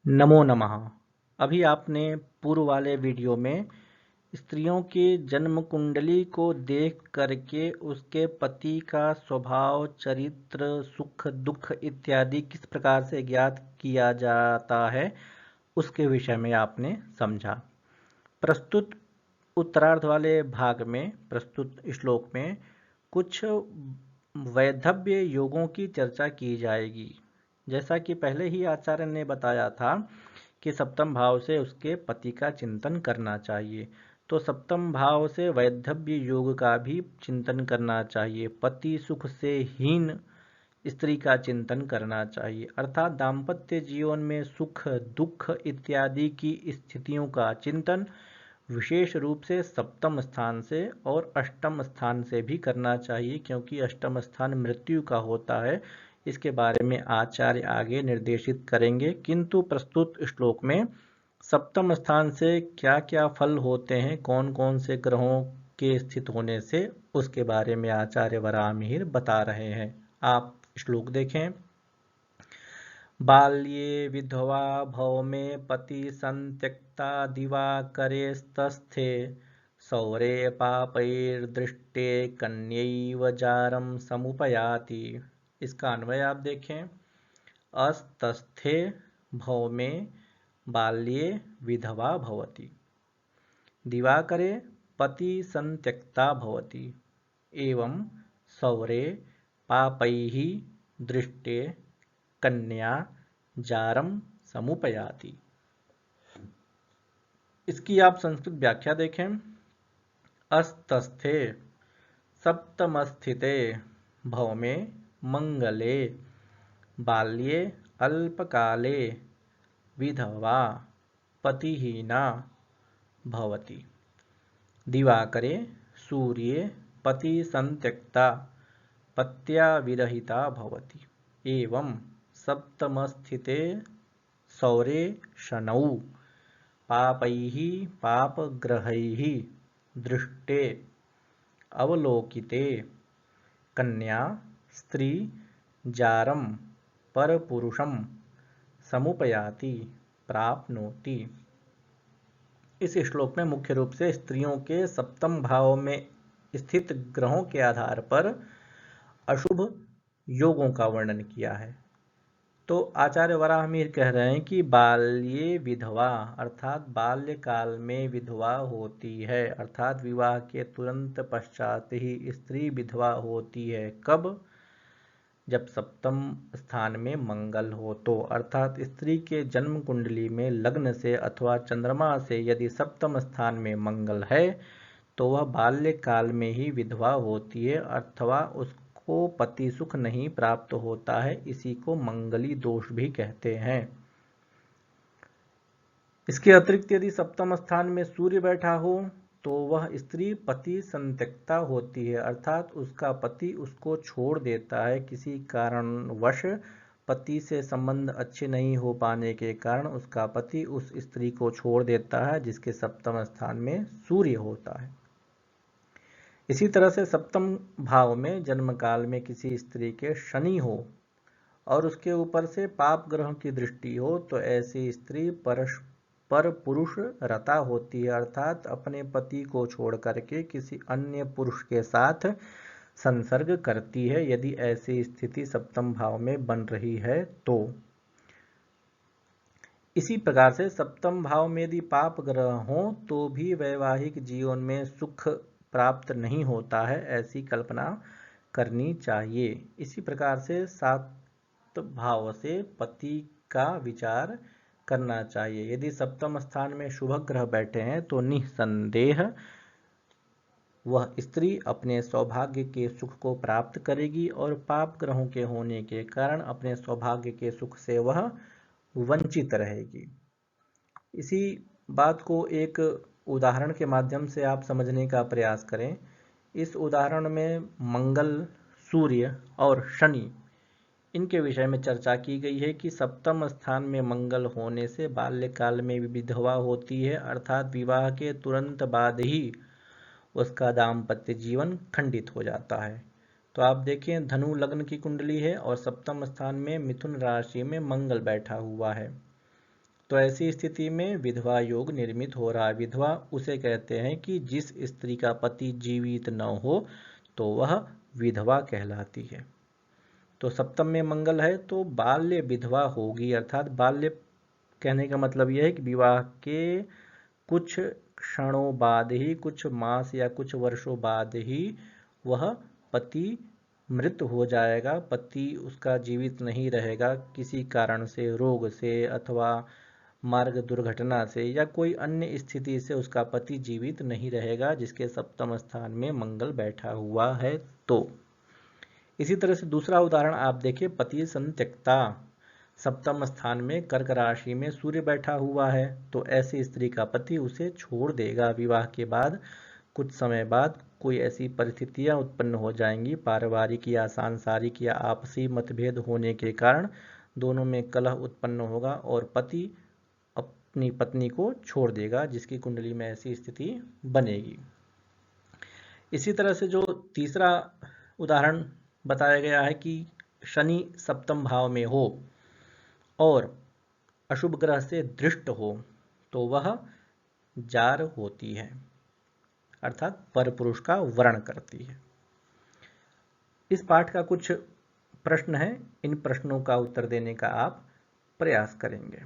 नमो नमः। अभी आपने पूर्व वाले वीडियो में स्त्रियों की जन्म कुंडली को देख करके उसके पति का स्वभाव, चरित्र, सुख दुख इत्यादि किस प्रकार से ज्ञात किया जाता है उसके विषय में आपने समझा। प्रस्तुत उत्तरार्ध वाले भाग में, प्रस्तुत श्लोक में कुछ वैधव्य योगों की चर्चा की जाएगी। जैसा कि पहले ही आचार्य ने बताया था कि सप्तम भाव से उसके पति का चिंतन करना चाहिए, तो सप्तम भाव से वैधव्य योग का भी चिंतन करना चाहिए। पति सुख से हीन स्त्री का चिंतन करना चाहिए, अर्थात दाम्पत्य जीवन में सुख दुख इत्यादि की स्थितियों का चिंतन विशेष रूप से सप्तम स्थान से और अष्टम स्थान से भी करना चाहिए, क्योंकि अष्टम स्थान मृत्यु का होता है। इसके बारे में आचार्य आगे निर्देशित करेंगे, किंतु प्रस्तुत श्लोक में सप्तम स्थान से क्या क्या फल होते हैं, कौन कौन से ग्रहों के स्थित होने से, उसके बारे में आचार्य वराहमिहिर बता रहे हैं। आप श्लोक देखें। बाल्ये विधवा भौमे पति संत्यक्ता दिवाकरेस्तस्थे सौरे पापैर्दृष्टे कन्यैव जारं समुपयाति। इसका अन्वय आप देखें। अस्तस्थे भौमे बाल्ये विधवा भवति, दिवाकरे पति संत्यक्ता भवति, एवं सौरे पापैः दृष्टे कन्या जारम समुपयाति। इसकी आप संस्कृत व्याख्या देखें। अस्तस्थे सप्तमस्थिते भौमे मंगले बाल्ये अल्पकाले विधवा पतिहीना भवति, दिवाकरे सूर्ये पति संत्यक्ता पत्या विरहिता भवति, एवं सप्तमस्थिते सौरे शनौ पापैः पापग्रहैः दृष्टे अवलोकिते कन्या स्त्री जारं परपुरुषं समुपयाति प्राप्नोति। इस श्लोक में मुख्य रूप से स्त्रियों के सप्तम भाव में स्थित ग्रहों के आधार पर अशुभ योगों का वर्णन किया है। तो आचार्य वराहमिहिर कह रहे हैं कि बाल्ये विधवा, अर्थात बाल्यकाल में विधवा होती है, अर्थात विवाह के तुरंत पश्चात ही स्त्री विधवा होती है। कब? जब सप्तम स्थान में मंगल हो तो, अर्थात स्त्री के जन्म कुंडली में लग्न से अथवा चंद्रमा से यदि सप्तम स्थान में मंगल है तो वह बाल्यकाल में ही विधवा होती है, अथवा उसको पति सुख नहीं प्राप्त होता है। इसी को मंगली दोष भी कहते हैं। इसके अतिरिक्त यदि सप्तम स्थान में सूर्य बैठा हो तो वह स्त्री पति संत्यक्ता होती है, अर्थात उसका पति उसको छोड़ देता है। किसी कारणवश पति से संबंध अच्छे नहीं हो पाने के कारण उसका पति उस स्त्री को छोड़ देता है, जिसके सप्तम स्थान में सूर्य होता है। इसी तरह से सप्तम भाव में जन्म काल में किसी स्त्री के शनि हो और उसके ऊपर से पाप ग्रह की दृष्टि हो तो ऐसी स्त्री पर पुरुष रता होती है, अर्थात अपने पति को छोड़ करके किसी अन्य पुरुष के साथ संसर्ग करती है, यदि ऐसी स्थिति सप्तम भाव में बन रही है तो। इसी प्रकार से सप्तम भाव में यदि पाप ग्रह हो तो भी वैवाहिक जीवन में सुख प्राप्त नहीं होता है, ऐसी कल्पना करनी चाहिए। इसी प्रकार से सात भाव से पति का विचार करना चाहिए। यदि सप्तम स्थान में शुभ ग्रह बैठे हैं तो निसंदेह वह स्त्री अपने सौभाग्य के सुख को प्राप्त करेगी, और पाप ग्रहों के होने के कारण अपने सौभाग्य के सुख से वह वंचित रहेगी। इसी बात को एक उदाहरण के माध्यम से आप समझने का प्रयास करें। इस उदाहरण में मंगल, सूर्य और शनि, इनके विषय में चर्चा की गई है कि सप्तम स्थान में मंगल होने से बाल्यकाल में विधवा होती है, अर्थात विवाह के तुरंत बाद ही उसका दाम्पत्य जीवन खंडित हो जाता है। तो आप देखें, धनु लग्न की कुंडली है और सप्तम स्थान में मिथुन राशि में मंगल बैठा हुआ है, तो ऐसी स्थिति में विधवा योग निर्मित हो रहा है। विधवा उसे कहते हैं कि जिस स्त्री का पति जीवित न हो तो वह विधवा कहलाती है। तो सप्तम में मंगल है तो बाल्य विधवा होगी, अर्थात बाल्य कहने का मतलब यह है कि विवाह के कुछ क्षणों बाद ही, कुछ मास या कुछ वर्षों बाद ही वह पति मृत हो जाएगा, पति उसका जीवित नहीं रहेगा, किसी कारण से, रोग से अथवा मार्ग दुर्घटना से या कोई अन्य स्थिति से उसका पति जीवित नहीं रहेगा जिसके सप्तम स्थान में मंगल बैठा हुआ है। तो इसी तरह से दूसरा उदाहरण आप देखिए, पति संत्यक्ता, सप्तम स्थान में कर्क राशि में सूर्य बैठा हुआ है, तो ऐसी स्त्री का पति उसे छोड़ देगा। विवाह के बाद कुछ समय बाद कोई ऐसी परिस्थितियां उत्पन्न हो जाएंगी, पारिवारिक या सांसारिक या आपसी मतभेद होने के कारण दोनों में कलह उत्पन्न होगा और पति अपनी पत्नी को छोड़ देगा, जिसकी कुंडली में ऐसी स्थिति बनेगी। इसी तरह से जो तीसरा उदाहरण बताया गया है कि शनि सप्तम भाव में हो और अशुभ ग्रह से दृष्ट हो तो वह जार होती है, अर्थात परपुरुष का वर्ण करती है। इस पाठ का कुछ प्रश्न है, इन प्रश्नों का उत्तर देने का आप प्रयास करेंगे।